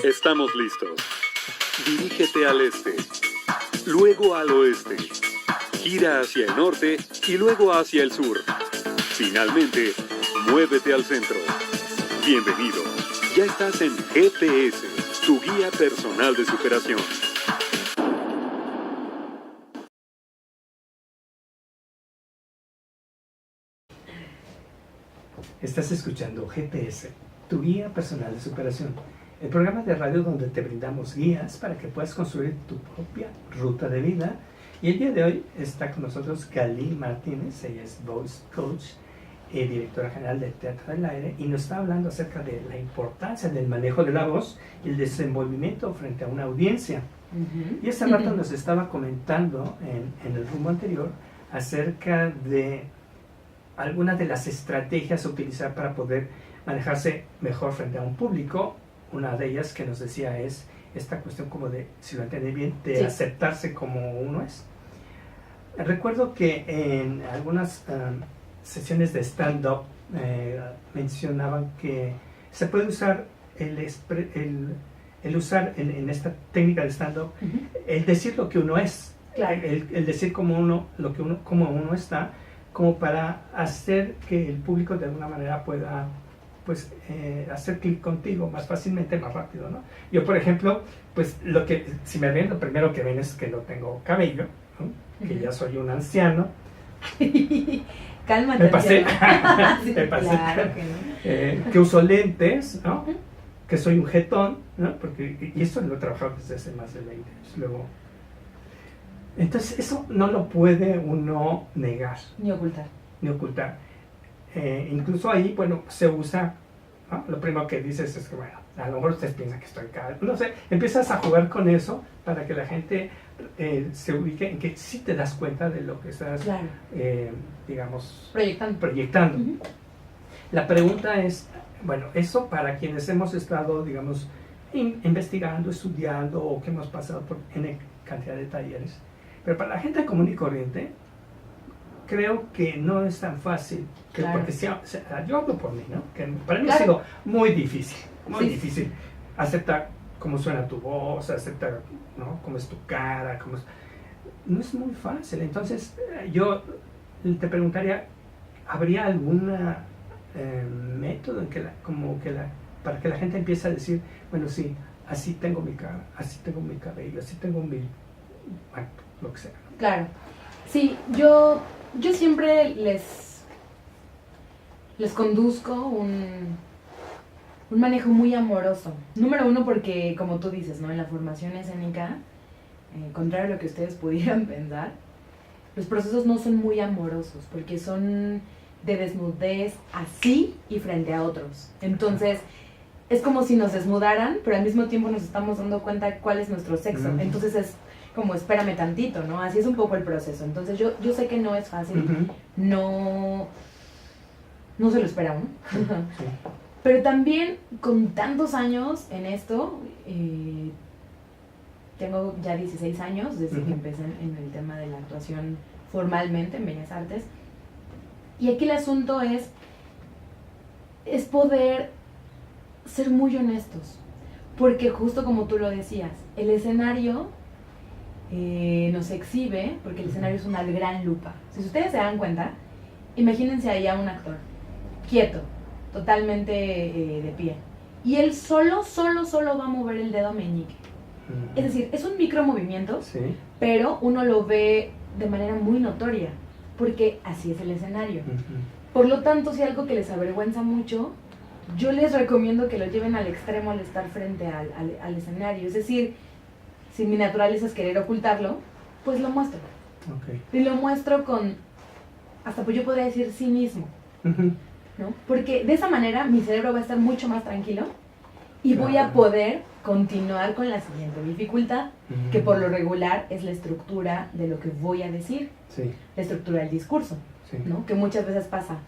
Estamos listos. Dirígete al este, luego al oeste, gira hacia el norte y luego hacia el sur. Finalmente, muévete al centro. Bienvenido. Ya estás en GPS, tu guía personal de superación. Estás escuchando GPS, tu guía personal de superación, el programa de radio donde te brindamos guías para que puedas construir tu propia ruta de vida. Y el día de hoy está con nosotros Gali Martínez, ella es Voice Coach, directora general de Teatro del Aire, y nos está hablando acerca de la importancia del manejo de la voz y el desenvolvimiento frente a una audiencia. Y hace rato nos estaba comentando en el rumbo anterior acerca de algunas de las estrategias a utilizar para poder manejarse mejor frente a un público. Una de ellas que nos decía es esta cuestión como de, si lo entendí bien, de aceptarse como uno es. Recuerdo que en algunas sesiones de stand-up mencionaban que se puede usar el usar en esta técnica de stand-up el decir lo que uno es, claro. el decir como uno está, como para hacer que el público de alguna manera pueda pues hacer clic contigo más fácilmente, más rápido, ¿no? Yo, por ejemplo, pues si me ven, lo primero que ven es que no tengo cabello, ¿no? Que ya soy un anciano. Cálmate. Me pasé. Sí, me pasé. Claro que no. Que uso lentes, ¿no? Que soy un jetón, ¿no? Y esto lo he trabajado desde hace más de 20 años. Luego, entonces, eso no lo puede uno negar. Ni ocultar. Incluso ahí, bueno, se usa, ¿no? Lo primero que dices es que, bueno, a lo mejor ustedes piensan que estoy caro. No sé, empiezas a jugar con eso para que la gente se ubique en que sí te das cuenta de lo que estás, claro. Digamos, proyectando. La pregunta es, bueno, eso para quienes hemos estado, digamos, investigando, estudiando o que hemos pasado por N cantidad de talleres, pero para la gente común y corriente, creo que no es tan fácil, claro. Porque yo hablo por mí, ¿no? Que para mí ha sido muy difícil, difícil aceptar cómo suena tu voz, aceptar, ¿no? Cómo es tu cara, no es muy fácil. Entonces, yo te preguntaría, ¿habría algún método en para que la gente empiece a decir, bueno, sí, así tengo mi cara, así tengo mi cabello, así tengo lo que sea, ¿no? Claro. Sí, yo siempre les conduzco un manejo muy amoroso. Número uno, porque como tú dices, ¿no? En la formación escénica, contrario a lo que ustedes pudieran pensar, los procesos no son muy amorosos, porque son de desnudez así y frente a otros. Entonces, es como si nos desnudaran, pero al mismo tiempo nos estamos dando cuenta cuál es nuestro sexo. Entonces es como espérame tantito, ¿no? Así es un poco el proceso. Entonces yo sé que no es fácil, no se lo espera uno. Pero también con tantos años en esto, tengo ya 16 años desde que empecé en el tema de la actuación formalmente en Bellas Artes. Y aquí el asunto es poder ser muy honestos. Porque justo como tú lo decías, el escenario nos exhibe, porque el escenario es una gran lupa. Si ustedes se dan cuenta, imagínense ahí a un actor, quieto, totalmente de pie. Y él solo va a mover el dedo meñique. Es decir, es un micromovimiento, pero uno lo ve de manera muy notoria, porque así es el escenario. Por lo tanto, si algo que les avergüenza mucho, yo les recomiendo que lo lleven al extremo al estar frente al escenario. Es decir, si mi naturaleza es querer ocultarlo, pues lo muestro. Y lo muestro con, hasta pues yo podría decir sí mismo, ¿no? Porque de esa manera mi cerebro va a estar mucho más tranquilo y voy a poder continuar con la siguiente dificultad, que por lo regular es la estructura de lo que voy a decir, la estructura del discurso, ¿no? Que muchas veces pasa,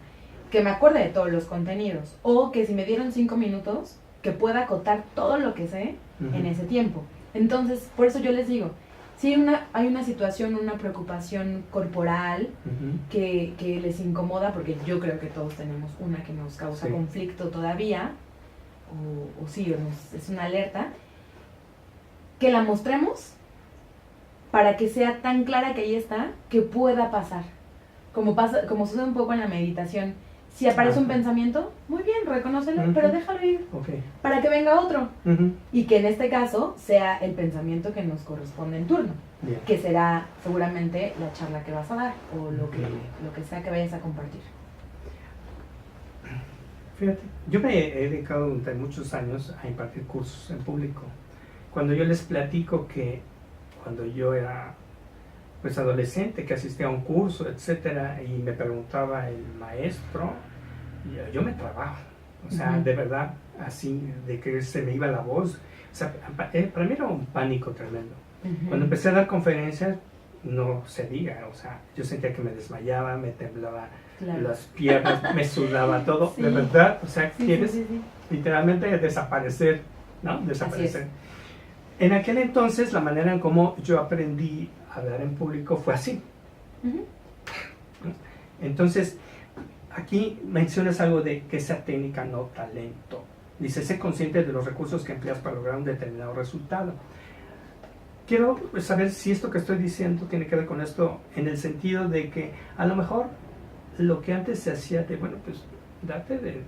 que me acuerde de todos los contenidos, o que si me dieron 5 minutos, que pueda acotar todo lo que sé en ese tiempo. Entonces, por eso yo les digo, si hay una situación, una preocupación corporal que les incomoda, porque yo creo que todos tenemos una que nos causa conflicto todavía, o sí, es una alerta, que la mostremos para que sea tan clara que ahí está, que pueda pasar. Como sucede un poco en la meditación. Si aparece un pensamiento, muy bien, reconócelo, pero déjalo ir, para que venga otro. Y que en este caso sea el pensamiento que nos corresponde en turno, que será seguramente la charla que vas a dar o lo que sea que vayas a compartir. Fíjate, yo me he dedicado durante muchos años a impartir cursos en público. Cuando yo les platico que cuando yo era pues adolescente, que asistía a un curso, etcétera, y me preguntaba el maestro, yo me trababa, o sea, de verdad, así, de que se me iba la voz, o sea, para mí era un pánico tremendo. Cuando empecé a dar conferencias, no se diga, o sea, yo sentía que me desmayaba, me temblaba las piernas, me sudaba todo, de verdad, o sea, quieres literalmente desaparecer, ¿no? Desaparecer. En aquel entonces, la manera en cómo yo aprendí a hablar en público fue así. Entonces, aquí mencionas algo de que sea técnica, no talento. Dice, sé consciente de los recursos que empleas para lograr un determinado resultado. Quiero saber si esto que estoy diciendo tiene que ver con esto, en el sentido de que a lo mejor lo que antes se hacía de, bueno, pues date de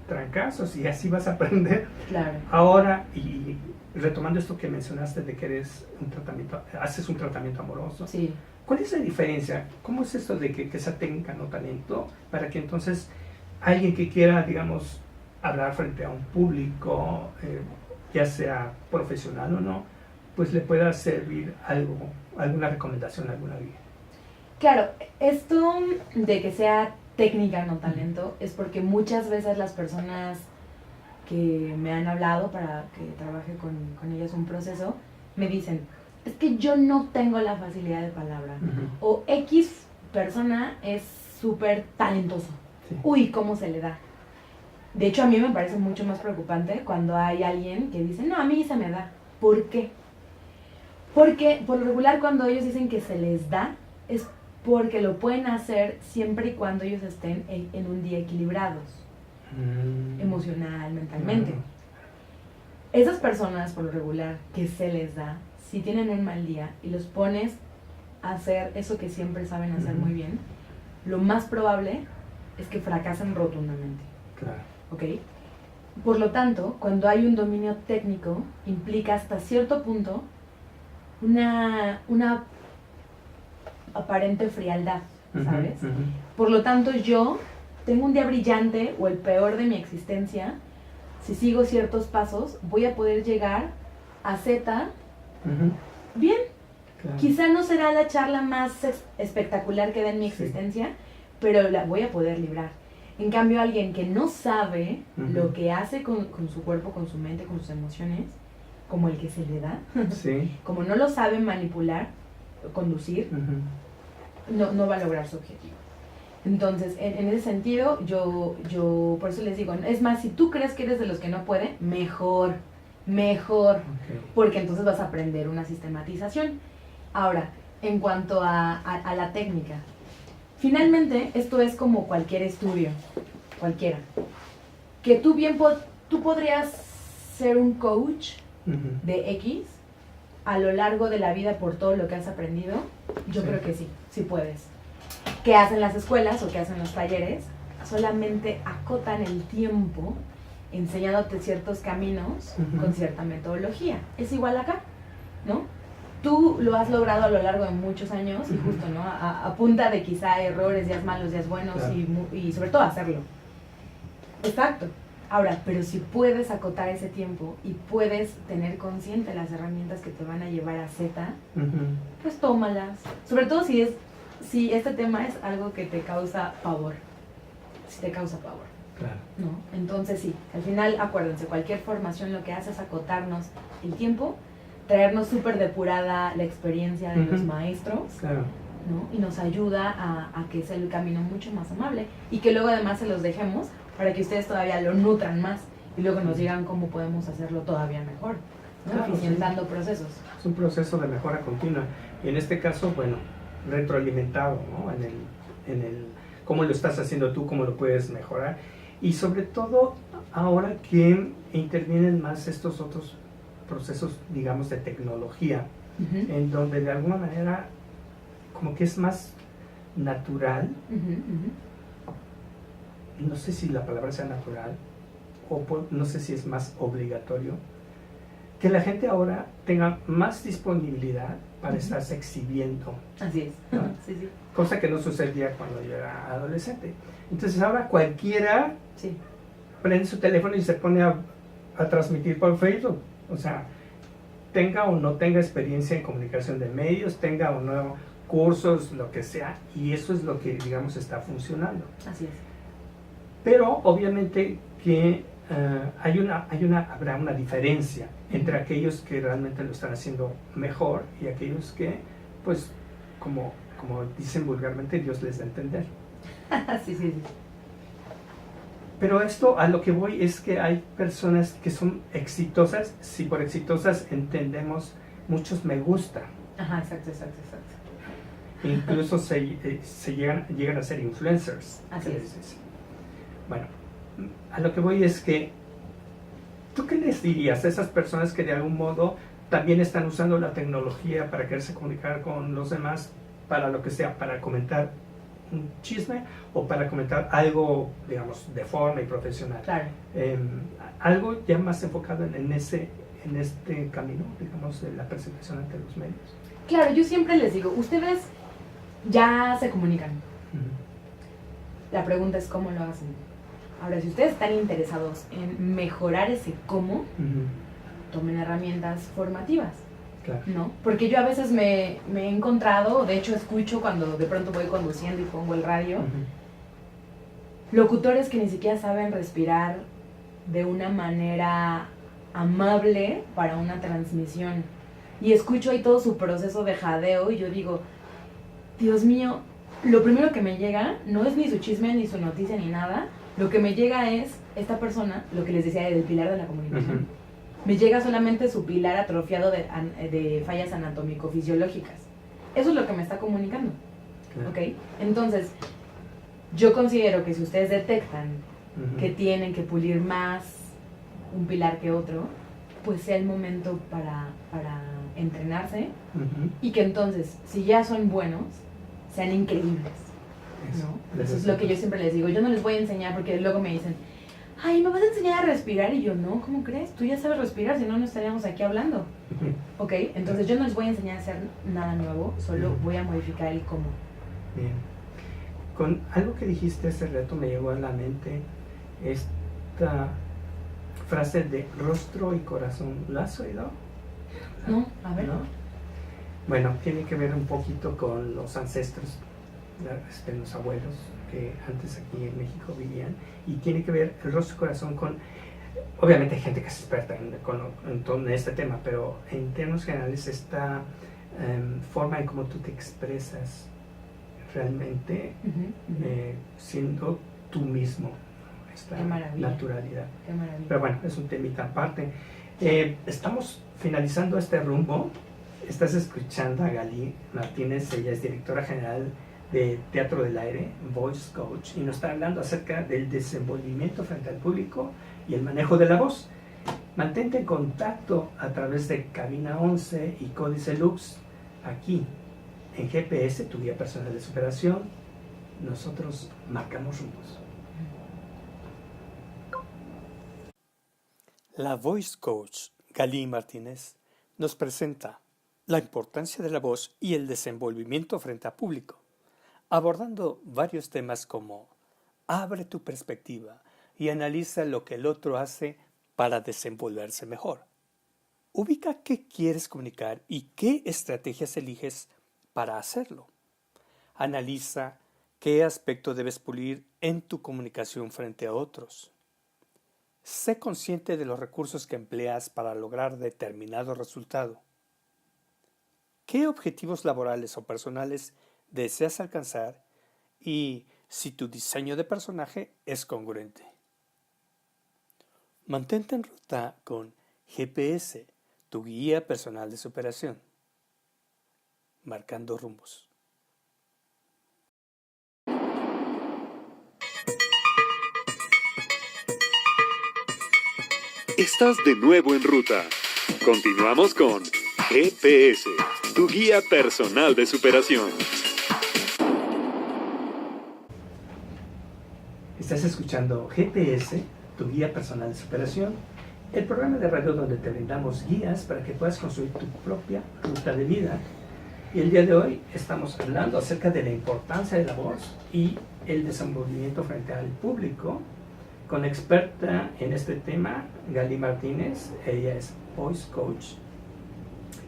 trancazos y así vas a aprender. Claro. Ahora, y retomando esto que mencionaste de que haces un tratamiento amoroso. Sí. ¿Cuál es la diferencia? ¿Cómo es esto de que sea técnica, no talento? Para que entonces alguien que quiera, digamos, hablar frente a un público, ya sea profesional o no, pues le pueda servir algo, alguna recomendación, alguna guía. Claro, esto de que sea técnica, no talento, es porque muchas veces las personas que me han hablado para que trabaje con ellas un proceso, me dicen, es que yo no tengo la facilidad de palabra, o X persona es súper talentoso, uy, ¿cómo se le da? De hecho, a mí me parece mucho más preocupante cuando hay alguien que dice, no, a mí se me da. ¿Por qué? Porque por lo regular cuando ellos dicen que se les da, es porque lo pueden hacer siempre y cuando ellos estén en un día equilibrados, emocional, mentalmente. Esas personas por lo regular que se les da, si tienen un mal día y los pones a hacer eso que siempre saben hacer muy bien, lo más probable es que fracasen rotundamente. Claro. ¿Ok? Por lo tanto, cuando hay un dominio técnico, implica hasta cierto punto una aparente frialdad, ¿sabes? Por lo tanto, yo tengo un día brillante o el peor de mi existencia, si sigo ciertos pasos, voy a poder llegar a Z bien. Claro. Quizá no será la charla más espectacular que dé en mi existencia, pero la voy a poder librar. En cambio, alguien que no sabe lo que hace con su cuerpo, con su mente, con sus emociones, como el que se le da, como no lo sabe manipular, conducir, no va a lograr su objetivo. Entonces, en ese sentido, yo por eso les digo, es más, si tú crees que eres de los que no puede, mejor, porque entonces vas a aprender una sistematización. Ahora, en cuanto a la técnica, finalmente, esto es como cualquier estudio, cualquiera, que tú podrías ser un coach de X a lo largo de la vida por todo lo que has aprendido. Yo creo que sí puedes. ¿Qué hacen las escuelas o qué hacen los talleres? Solamente acotan el tiempo enseñándote ciertos caminos con cierta metodología. Es igual acá, ¿no? Tú lo has logrado a lo largo de muchos años y justo, ¿no? A punta de quizá errores, días malos, días buenos, claro. y sobre todo hacerlo. Exacto. Ahora, pero si puedes acotar ese tiempo y puedes tener consciente las herramientas que te van a llevar a Z, pues tómalas. Sobre todo si este tema es algo que te causa pavor. Si te causa pavor. Claro. ¿No? Entonces sí, al final acuérdense, cualquier formación lo que hace es acotarnos el tiempo, traernos súper depurada la experiencia de los maestros, claro. ¿no? Y nos ayuda a que sea el camino mucho más amable y que luego además se los dejemos para que ustedes todavía lo nutran más y luego nos digan cómo podemos hacerlo todavía mejor, ¿no? Claro, eficientando procesos. Es un proceso de mejora continua y en este caso, bueno, retroalimentado, ¿no? En el cómo lo estás haciendo tú, cómo lo puedes mejorar y sobre todo ahora que intervienen más estos otros procesos, digamos, de tecnología, en donde de alguna manera como que es más natural, no sé si la palabra sea natural, no sé si es más obligatorio, que la gente ahora tenga más disponibilidad para estarse exhibiendo. Así es. ¿No? Sí, sí. Cosa que no sucedía cuando yo era adolescente. Entonces ahora cualquiera Sí. prende su teléfono y se pone a transmitir por Facebook. O sea, tenga o no tenga experiencia en comunicación de medios, tenga o no cursos, lo que sea, y eso es lo que, digamos, está funcionando. Así es. Pero obviamente que habrá una diferencia entre aquellos que realmente lo están haciendo mejor y aquellos que, pues, como dicen vulgarmente, Dios les da a entender. Sí, sí, sí. Pero esto, a lo que voy, es que hay personas que son exitosas. Si por exitosas entendemos muchos me gusta. Ajá, exacto. Incluso se llegan a ser influencers. Así es. Bueno, a lo que voy es que, ¿tú qué les dirías a esas personas que de algún modo también están usando la tecnología para quererse comunicar con los demás, para lo que sea, para comentar un chisme o para comentar algo, digamos, de forma y profesional? Claro. Algo ya más enfocado en este camino, digamos, de la presentación ante los medios. Claro, yo siempre les digo, ustedes ya se comunican. La pregunta es cómo lo hacen. Ahora, si ustedes están interesados en mejorar ese cómo, tomen herramientas formativas. Claro. ¿No? Porque yo a veces me he encontrado, de hecho escucho cuando de pronto voy conduciendo y pongo el radio, locutores que ni siquiera saben respirar de una manera amable para una transmisión. Y escucho ahí todo su proceso de jadeo y yo digo, Dios mío, lo primero que me llega no es ni su chisme, ni su noticia, ni nada. Lo que me llega es esta persona, lo que les decía del pilar de la comunicación. Me llega solamente su pilar atrofiado de fallas anatómico-fisiológicas. Eso es lo que me está comunicando. ¿Ok? Entonces, yo considero que si ustedes detectan que tienen que pulir más un pilar que otro, pues sea el momento para entrenarse y que entonces, si ya son buenos, sean increíbles. ¿No? Eso es lo que yo siempre les digo. Yo no les voy a enseñar porque luego me dicen, ay, ¿me vas a enseñar a respirar? Y yo, no, ¿cómo crees? Tú ya sabes respirar, si no, no estaríamos aquí hablando. ¿Ok? Entonces yo no les voy a enseñar a hacer nada nuevo, solo voy a modificar el cómo. Bien. Con algo que dijiste hace rato me llegó a la mente esta frase de rostro y corazón. ¿La has oído? No, a ver. ¿No? Bueno, tiene que ver un poquito con los ancestros, los abuelos que antes aquí en México vivían, y tiene que ver el rostro y corazón con, obviamente hay gente que es experta en este tema, pero en términos generales esta forma en cómo tú te expresas realmente siendo tú mismo, esta naturalidad. Qué maravilla. Pero bueno, es un temita aparte. Estamos finalizando este rumbo. Estás escuchando a Gali Martínez, ella es directora general de Teatro del Aire, Voice Coach, y nos está hablando acerca del desenvolvimiento frente al público y el manejo de la voz. Mantente en contacto a través de Cabina 11 y Códice Lux, aquí en GPS, tu guía personal de superación. Nosotros marcamos rumbos. La Voice Coach, Gali Martínez, nos presenta la importancia de la voz y el desenvolvimiento frente a público, abordando varios temas como abre tu perspectiva y analiza lo que el otro hace para desenvolverse mejor. Ubica qué quieres comunicar y qué estrategias eliges para hacerlo. Analiza qué aspecto debes pulir en tu comunicación frente a otros. Sé consciente de los recursos que empleas para lograr determinado resultado. ¿Qué objetivos laborales o personales deseas alcanzar y si tu diseño de personaje es congruente? Mantente en ruta con GPS, tu guía personal de superación. Marcando rumbos. Estás de nuevo en ruta. Continuamos con GPS, tu guía personal de superación. Estás escuchando GPS, tu guía personal de superación, el programa de radio donde te brindamos guías para que puedas construir tu propia ruta de vida. Y el día de hoy estamos hablando acerca de la importancia de la voz y el desenvolvimiento frente al público con la experta en este tema, Gali Martínez. Ella es Voice Coach,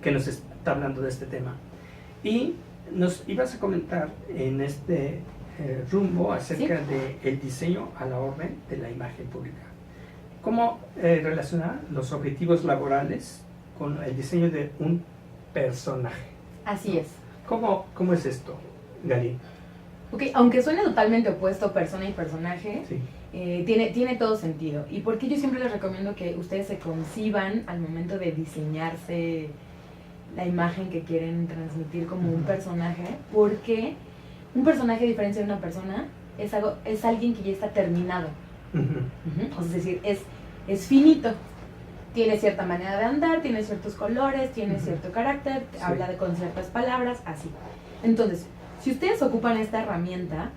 que nos está hablando de este tema. Y nos ibas a comentar en este rumbo acerca del diseño a la orden de la imagen pública. ¿Cómo relacionar los objetivos laborales con el diseño de un personaje? Así es. ¿Cómo es esto, Gali? Ok, aunque suene totalmente opuesto persona y personaje, Sí. tiene todo sentido. Y porque yo siempre les recomiendo que ustedes se conciban al momento de diseñarse la imagen que quieren transmitir como un personaje, porque un personaje, a diferencia de una persona, es alguien que ya está terminado. O sea, es decir, es finito. Tiene cierta manera de andar, tiene ciertos colores, tiene cierto carácter, Sí. habla con ciertas palabras, así. Entonces, si ustedes ocupan esta herramienta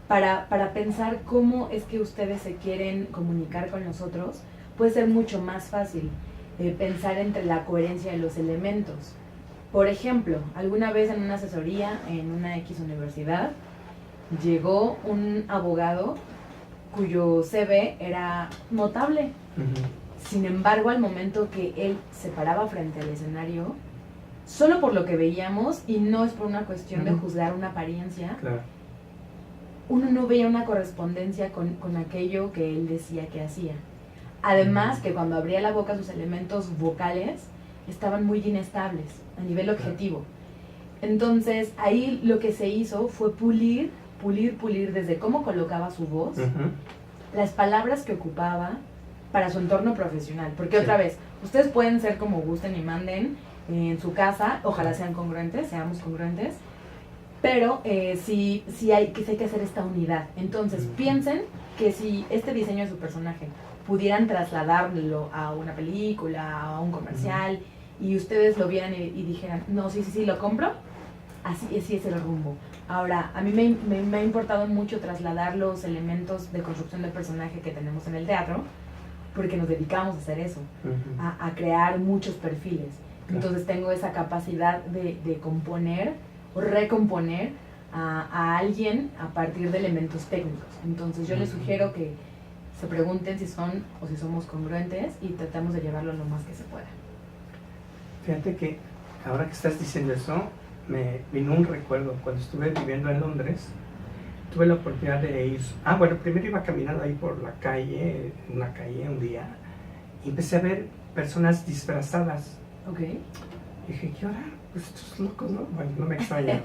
para pensar cómo es que ustedes se quieren comunicar con nosotros, puede ser mucho más fácil pensar entre la coherencia de los elementos. Por ejemplo, alguna vez en una asesoría en una X universidad, llegó un abogado cuyo CV era notable. Sin embargo, al momento que él se paraba frente al escenario, solo por lo que veíamos, y no es por una cuestión de juzgar una apariencia, Claro. uno no veía una correspondencia con aquello que él decía que hacía. Además, que cuando abría la boca, sus elementos vocales estaban muy inestables a nivel objetivo. Entonces, ahí lo que se hizo fue pulir desde cómo colocaba su voz, las palabras que ocupaba para su entorno profesional. Porque otra vez, ustedes pueden ser como gusten y manden en su casa, ojalá sean congruentes, seamos congruentes, pero sí hay que hacer esta unidad. Entonces, piensen que si este diseño de su personaje pudieran trasladarlo a una película, a un comercial, y ustedes lo vieran y dijeran, no, sí, lo compro, así es el rumbo. Ahora, a mí me ha importado mucho trasladar los elementos de construcción del personaje que tenemos en el teatro, porque nos dedicamos a hacer eso, a crear muchos perfiles. Claro. Entonces tengo esa capacidad de componer o recomponer a alguien a partir de elementos técnicos. Entonces yo les sugiero que se pregunten si son o si somos congruentes y tratamos de llevarlo lo más que se pueda. Fíjate que ahora que estás diciendo eso, me vino un recuerdo. Cuando estuve viviendo en Londres, tuve la oportunidad de ir... primero iba caminando ahí por la calle, una calle un día, y empecé a ver personas disfrazadas. Ok. Y dije, ¿qué hora? Pues estos locos, ¿no? Bueno, no me extraña.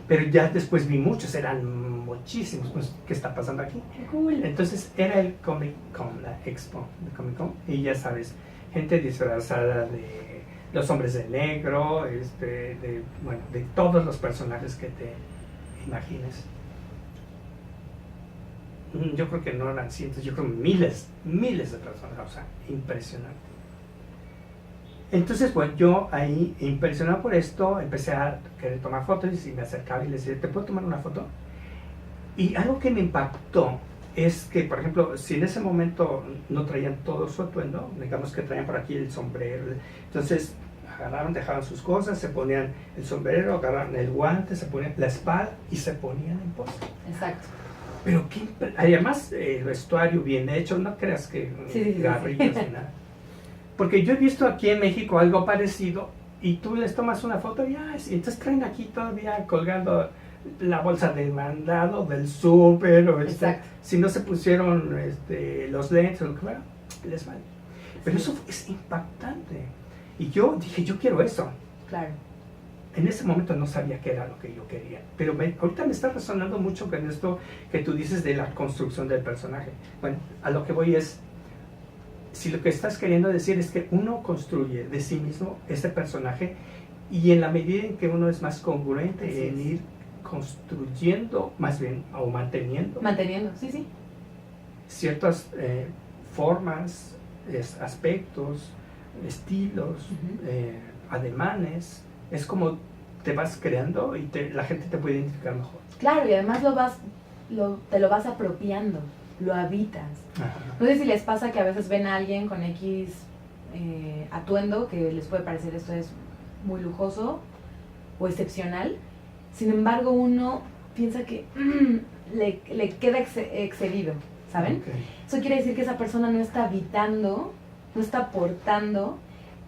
Pero ya después vi muchos, eran muchísimos. Pues, ¿qué está pasando aquí? Qué cool. Entonces era el Comic Con, la expo de Comic Con, y ya sabes, gente disfrazada de los hombres de negro, de todos los personajes que te imagines. Yo creo que no eran cientos, yo creo miles de personas, o sea, impresionante. Entonces, pues yo ahí, impresionado por esto, empecé a querer tomar fotos y me acercaba y les decía, ¿te puedo tomar una foto? Y algo que me impactó es que, por ejemplo, si en ese momento no traían todo su atuendo, digamos que traían por aquí el sombrero, entonces agarraron, dejaban sus cosas, se ponían el sombrero, agarraron el guante, se ponían la espada y se ponían en pose. Exacto. Pero además el vestuario bien hecho, no creas que garrillos ni nada. Porque yo he visto aquí en México algo parecido y tú les tomas una foto y entonces traen aquí todavía colgando la bolsa de mandado del súper o si no se pusieron los lentes o lo que fuera, les vale. Pero eso es impactante. Y yo dije, yo quiero eso. Claro. En ese momento no sabía qué era lo que yo quería, pero ahorita me está resonando mucho con esto que tú dices de la construcción del personaje. Bueno, a lo que voy es, si lo que estás queriendo decir es que uno construye de sí mismo ese personaje y en la medida en que uno es más congruente en ir construyendo, más bien, o manteniendo. Manteniendo, sí. Ciertas formas, aspectos, estilos, ademanes. Es como te vas creando y la gente te puede identificar mejor. Claro, y además te lo vas apropiando, lo habitas. Ajá. No sé si les pasa que a veces ven a alguien con X atuendo que les puede parecer esto es muy lujoso o excepcional. Sin embargo, uno piensa que le queda excedido, ¿saben? Okay. Eso quiere decir que esa persona no está habitando, no está portando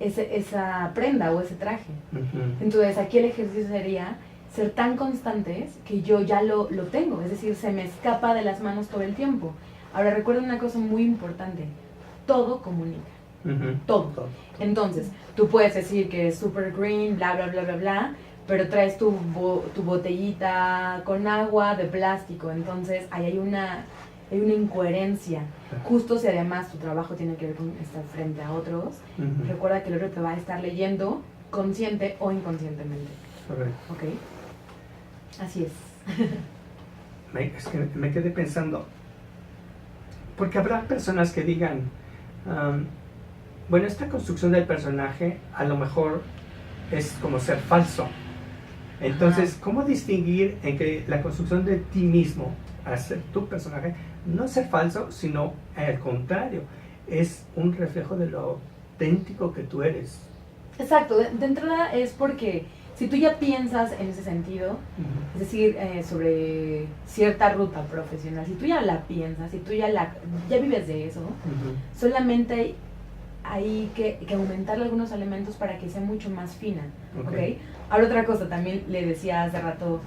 esa prenda o ese traje. Entonces, aquí el ejercicio sería ser tan constantes que yo ya lo tengo, es decir, se me escapa de las manos todo el tiempo. Ahora, recuerden una cosa muy importante, todo comunica, todo. Entonces, tú puedes decir que es super green, bla, bla, bla, bla, bla, pero traes tu botellita con agua de plástico, entonces ahí hay una incoherencia. Justo si además tu trabajo tiene que ver con estar frente a otros, recuerda que el otro te va a estar leyendo consciente o inconscientemente. Correcto. ¿Ok? Así es. Es que me quedé pensando, porque habrá personas que digan, bueno, esta construcción del personaje a lo mejor es como ser falso. Entonces, ¿cómo distinguir en que la construcción de ti mismo, al ser tu personaje, no es ser falso, sino al contrario, es un reflejo de lo auténtico que tú eres? Exacto, de entrada es porque si tú ya piensas en ese sentido, es decir, sobre cierta ruta profesional, si tú ya la piensas, si tú ya vives de eso, solamente hay que aumentarle algunos elementos para que sea mucho más fina, ¿ok? Ahora otra cosa, también le decía hace rato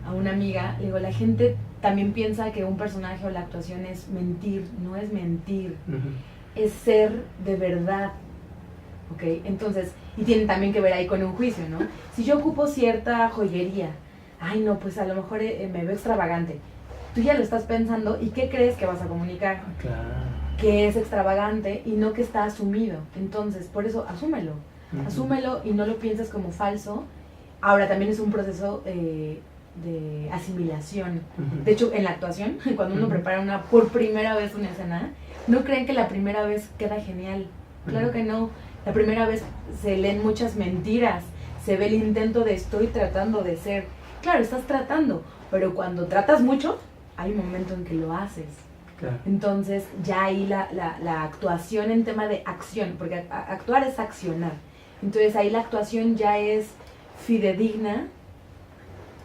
a una amiga, le digo, la gente también piensa que un personaje o la actuación es mentir, no es mentir, es ser de verdad, ¿ok? Entonces, y tiene también que ver ahí con un juicio, ¿no? Si yo ocupo cierta joyería, ay no, pues a lo mejor me veo extravagante, tú ya lo estás pensando y ¿qué crees que vas a comunicar? Claro. Que es extravagante y no que está asumido. Entonces, por eso, asúmelo. Asúmelo y no lo pienses como falso. Ahora, también es un proceso de asimilación. De hecho, en la actuación, cuando uno prepara por primera vez una escena, no creen que la primera vez queda genial. Claro que no. La primera vez se leen muchas mentiras. Se ve el intento de estoy tratando de ser. Claro, estás tratando, pero cuando tratas mucho, hay un momento en que lo haces. Claro. Entonces ya ahí la actuación en tema de acción, porque actuar es accionar, entonces ahí la actuación ya es fidedigna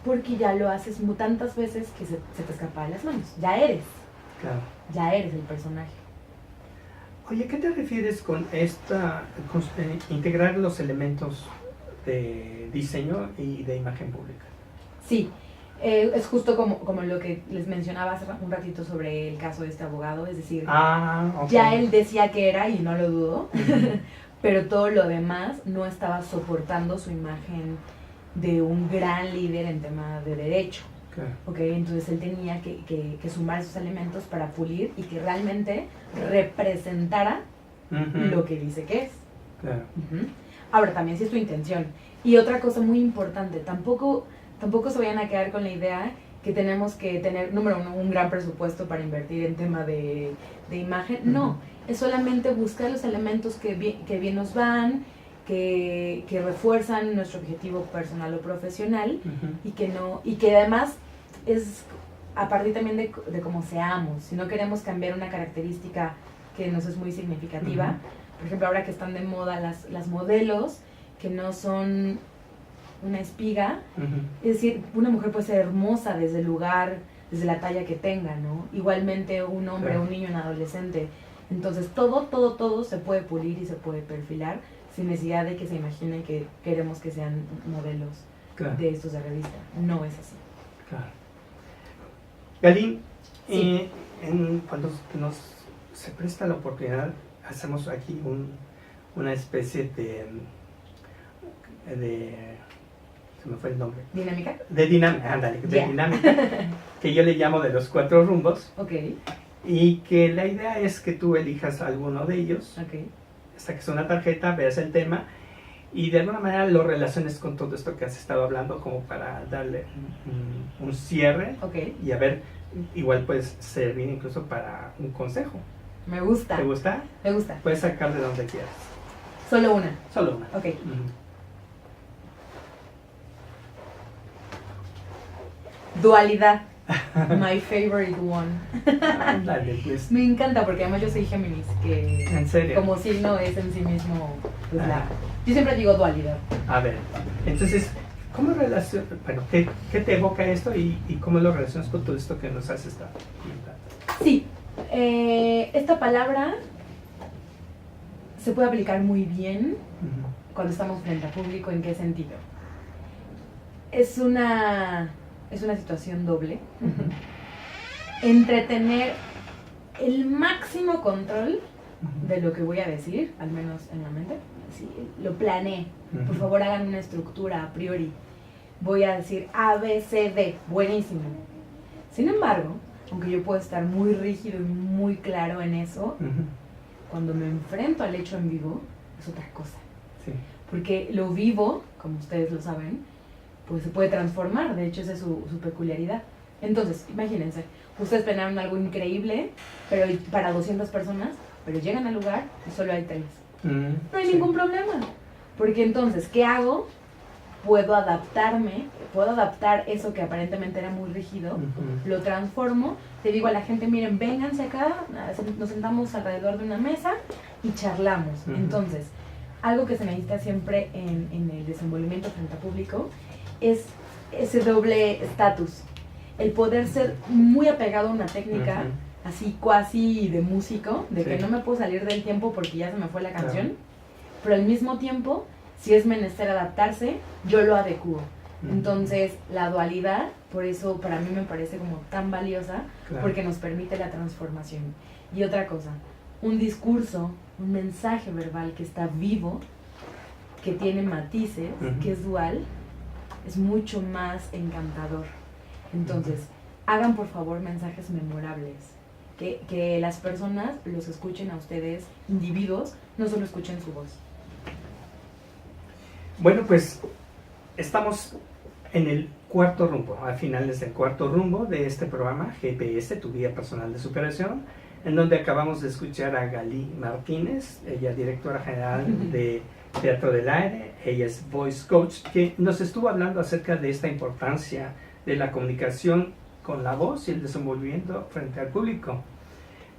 porque ya lo haces tantas veces que se te escapa de las manos, ya eres el personaje. Oye, ¿qué te refieres con integrar los elementos de diseño y de imagen pública? Sí. Es justo como lo que les mencionaba hace un ratito sobre el caso de este abogado, es decir, ya él decía que era y no lo dudo, pero todo lo demás no estaba soportando su imagen de un gran líder en tema de derecho. Okay, entonces él tenía que sumar esos elementos para pulir y que realmente representara lo que dice que es. Ahora, también si es tu intención. Y otra cosa muy importante, tampoco se vayan a quedar con la idea que tenemos que tener, número uno, un gran presupuesto para invertir en tema de imagen. No, es solamente buscar los elementos que bien nos van, que refuerzan nuestro objetivo personal o profesional y que además es a partir también de cómo seamos. Si no queremos cambiar una característica que nos es muy significativa, por ejemplo, ahora que están de moda las modelos, que no son una espiga, es decir, una mujer puede ser hermosa desde el lugar, desde la talla que tenga, ¿no? Igualmente un hombre, un niño, un adolescente. Entonces todo se puede pulir y se puede perfilar sin necesidad de que se imaginen que queremos que sean modelos de estos de revista. No es así. Claro. Galín, sí. Cuando se presta la oportunidad, hacemos aquí una especie de se me fue el nombre. ¿Dinámica? De dinámica, que yo le llamo de los 4 rumbos. Y que la idea es que tú elijas alguno de ellos, saques una tarjeta, veas el tema y de alguna manera lo relaciones con todo esto que has estado hablando como para darle un cierre y a ver, igual puedes servir incluso para un consejo. Me gusta. ¿Te gusta? Me gusta. Puedes sacar de donde quieras. Solo una. Solo una. Ok. Dualidad. My favorite one. Ándale, pues. Me encanta porque además yo soy Géminis, que ¿En serio? como signo es en sí mismo, pues Ah. yo siempre digo dualidad. A ver, entonces, ¿cómo relaciona, bueno, qué te evoca esto y cómo lo relacionas con todo esto que nos has estado comentando? Sí, esta palabra se puede aplicar muy bien cuando estamos frente a público. ¿En qué sentido? Es una situación doble entre tener el máximo control de lo que voy a decir, al menos en la mente. Sí, lo planeé. Por favor, hagan una estructura a priori. Voy a decir A, B, C, D. Buenísimo. Sin embargo, aunque yo puedo estar muy rígido y muy claro en eso, cuando me enfrento al hecho en vivo, es otra cosa. Sí. Porque lo vivo, como ustedes lo saben, pues se puede transformar. De hecho, esa es su peculiaridad. Entonces, imagínense, ustedes planearon algo increíble, pero para 200 personas, pero llegan al lugar y solo hay 3. No hay ningún problema. Porque entonces, ¿qué hago? Puedo adaptarme, puedo adaptar eso que aparentemente era muy rígido, lo transformo, te digo a la gente, miren, vénganse acá, nos sentamos alrededor de una mesa y charlamos. Entonces, algo que se necesita siempre en el desenvolvimiento frente a público es ese doble estatus, el poder ser muy apegado a una técnica, así cuasi de músico, de que no me puedo salir del tiempo porque ya se me fue la canción, pero al mismo tiempo, si es menester adaptarse, yo lo adecuo. Entonces, la dualidad, por eso para mí me parece como tan valiosa, porque nos permite la transformación. Y otra cosa, un discurso, un mensaje verbal que está vivo, que tiene matices, que es dual, es mucho más encantador. Entonces, hagan por favor mensajes memorables, que las personas los escuchen a ustedes, individuos, no solo escuchen su voz. Bueno, pues estamos en el cuarto rumbo, a finales del cuarto rumbo de este programa, GPS, tu guía personal de superación, en donde acabamos de escuchar a Gali Martínez, ella directora general de Teatro del Aire, ella es voice coach, que nos estuvo hablando acerca de esta importancia de la comunicación con la voz y el desenvolvimiento frente al público.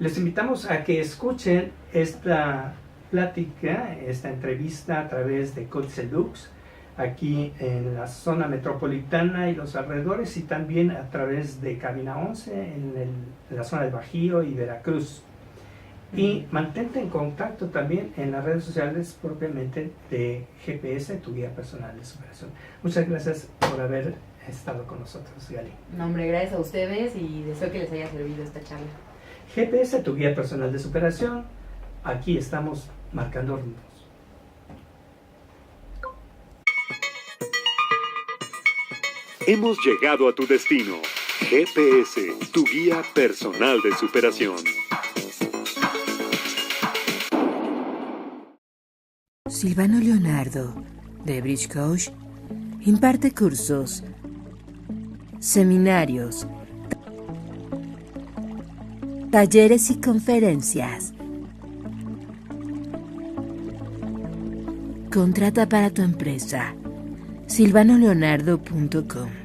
Les invitamos a que escuchen esta plática, esta entrevista a través de Códice Lux, aquí en la zona metropolitana y los alrededores, y también a través de Cabina 11 en la zona del Bajío y Veracruz. Y mantente en contacto también en las redes sociales propiamente de GPS, tu guía personal de superación. Muchas gracias por haber estado con nosotros, Gali. No, hombre, gracias a ustedes y deseo que les haya servido esta charla. GPS, tu guía personal de superación. Aquí estamos marcando rumbos. Hemos llegado a tu destino. GPS, tu guía personal de superación. Silvano Leonardo, de Bridge Coach, imparte cursos, seminarios, talleres y conferencias. Contrata para tu empresa. silvanoleonardo.com